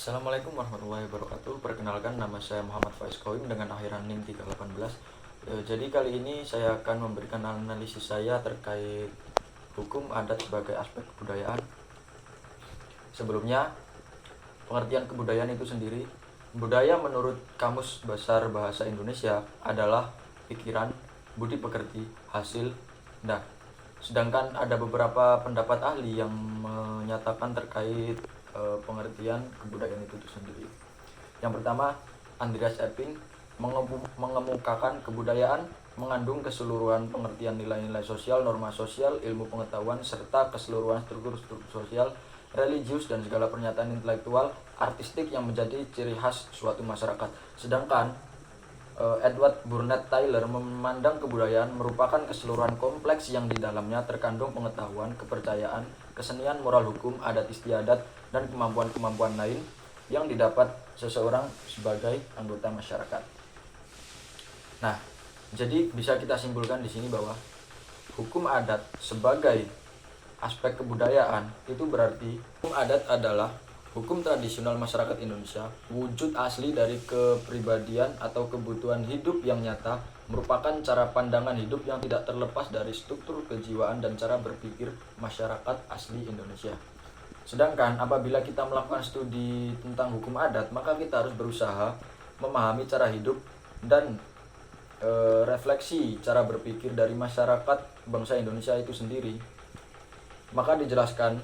Assalamualaikum warahmatullahi wabarakatuh. Perkenalkan, nama saya Muhammad Faiz Qawim dengan akhiran NIM 318. Jadi kali ini saya akan memberikan analisis saya terkait hukum adat sebagai aspek kebudayaan. Sebelumnya, pengertian kebudayaan itu sendiri. Budaya menurut Kamus Besar Bahasa Indonesia adalah pikiran, budi pekerti, hasil. Nah, sedangkan ada beberapa pendapat ahli yang menyatakan terkait pengertian kebudayaan itu sendiri. Yang pertama, Andreas Epping mengemukakan kebudayaan mengandung keseluruhan pengertian nilai-nilai sosial, norma sosial, ilmu pengetahuan, serta keseluruhan struktur-struktur sosial, religius, dan segala pernyataan intelektual, artistik yang menjadi ciri khas suatu masyarakat. Sedangkan Edward Burnett Taylor memandang kebudayaan merupakan keseluruhan kompleks yang di dalamnya terkandung pengetahuan, kepercayaan, kesenian, moral hukum, adat istiadat, dan kemampuan-kemampuan lain yang didapat seseorang sebagai anggota masyarakat. Nah, jadi bisa kita simpulkan di sini bahwa hukum adat sebagai aspek kebudayaan itu berarti hukum adat adalah hukum tradisional masyarakat Indonesia, wujud asli dari kepribadian atau kebutuhan hidup yang nyata, merupakan cara pandangan hidup yang tidak terlepas dari struktur kejiwaan dan cara berpikir masyarakat asli Indonesia. Sedangkan apabila kita melakukan studi tentang hukum adat, maka kita harus berusaha memahami cara hidup dan refleksi cara berpikir dari masyarakat bangsa Indonesia itu sendiri. Maka dijelaskan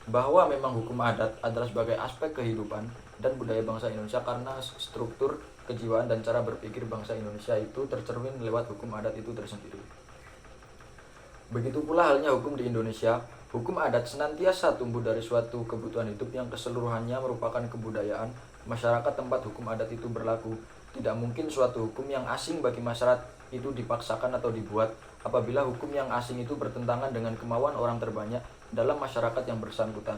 bahwa memang hukum adat adalah sebagai aspek kehidupan dan budaya bangsa Indonesia karena struktur kejiwaan dan cara berpikir bangsa Indonesia itu tercermin lewat hukum adat itu tersendiri. Begitu pula halnya hukum di Indonesia. Hukum adat senantiasa tumbuh dari suatu kebutuhan hidup yang keseluruhannya merupakan kebudayaan masyarakat tempat hukum adat itu berlaku. Tidak mungkin suatu hukum yang asing bagi masyarakat itu dipaksakan atau dibuat apabila hukum yang asing itu bertentangan dengan kemauan orang terbanyak dalam masyarakat yang bersangkutan.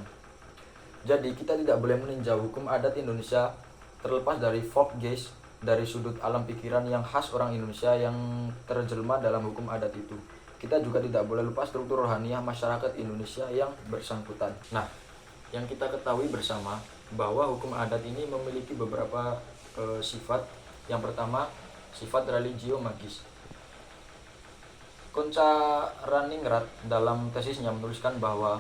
Jadi kita tidak boleh meninjau hukum adat Indonesia terlepas dari folk gaze, dari sudut alam pikiran yang khas orang Indonesia yang terjelma dalam hukum adat itu. Kita juga tidak boleh lupa struktur rohaniah masyarakat Indonesia yang bersangkutan. Nah, yang kita ketahui bersama bahwa hukum adat ini memiliki beberapa sifat. Yang pertama, sifat religio magis. Konca Raningrat dalam tesisnya menuliskan bahwa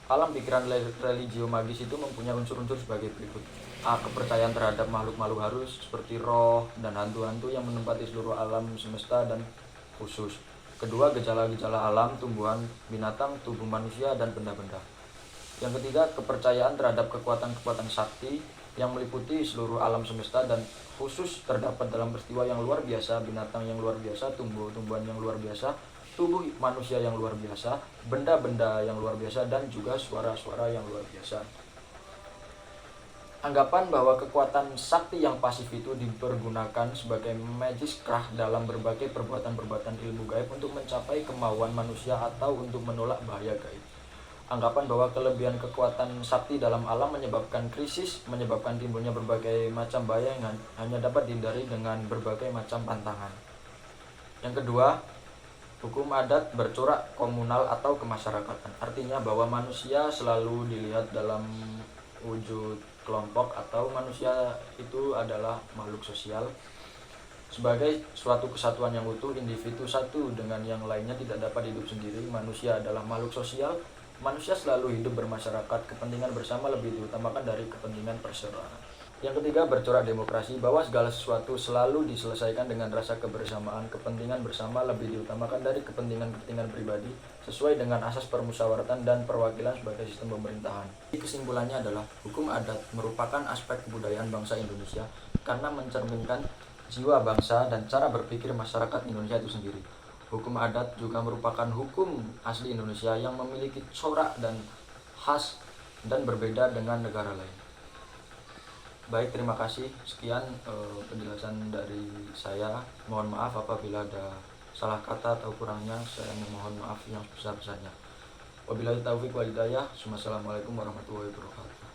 alam pikiran religio magis itu mempunyai unsur-unsur sebagai berikut. A. Kepercayaan terhadap makhluk-makhluk halus seperti roh dan hantu-hantu yang menempati seluruh alam semesta dan khusus. Kedua, gejala-gejala alam, tumbuhan, binatang, tubuh manusia, dan benda-benda. Yang ketiga, kepercayaan terhadap kekuatan-kekuatan sakti yang meliputi seluruh alam semesta dan khusus terdapat dalam peristiwa yang luar biasa, binatang yang luar biasa, tumbuh-tumbuhan yang luar biasa, tubuh manusia yang luar biasa, benda-benda yang luar biasa, dan juga suara-suara yang luar biasa. Anggapan bahwa kekuatan sakti yang pasif itu dipergunakan sebagai magicraft dalam berbagai perbuatan-perbuatan ilmu gaib untuk mencapai kemauan manusia atau untuk menolak bahaya gaib. Anggapan bahwa kelebihan kekuatan sakti dalam alam menyebabkan krisis, menyebabkan timbulnya berbagai macam bahaya yang hanya dapat dihindari dengan berbagai macam pantangan. Yang kedua, hukum adat bercorak komunal atau kemasyarakatan. Artinya bahwa manusia selalu dilihat dalam wujud kelompok atau manusia itu adalah makhluk sosial. Sebagai suatu kesatuan yang utuh, individu satu dengan yang lainnya tidak dapat hidup sendiri. Manusia adalah makhluk sosial. Manusia selalu hidup bermasyarakat, kepentingan bersama lebih diutamakan dari kepentingan perseorangan. Yang ketiga, bercorak demokrasi, bahwa segala sesuatu selalu diselesaikan dengan rasa kebersamaan, kepentingan bersama lebih diutamakan dari kepentingan-kepentingan pribadi, sesuai dengan asas permusyawaratan dan perwakilan sebagai sistem pemerintahan. Kesimpulannya adalah, hukum adat merupakan aspek kebudayaan bangsa Indonesia karena mencerminkan jiwa bangsa dan cara berpikir masyarakat Indonesia itu sendiri. Hukum adat juga merupakan hukum asli Indonesia yang memiliki corak dan khas dan berbeda dengan negara lain. Baik, terima kasih. Sekian penjelasan dari saya. Mohon maaf apabila ada salah kata atau kurangnya. Saya memohon maaf yang sebesar-besarnya. Wabillahi taufiq wal hidayah. Wassalamualaikum warahmatullahi wabarakatuh.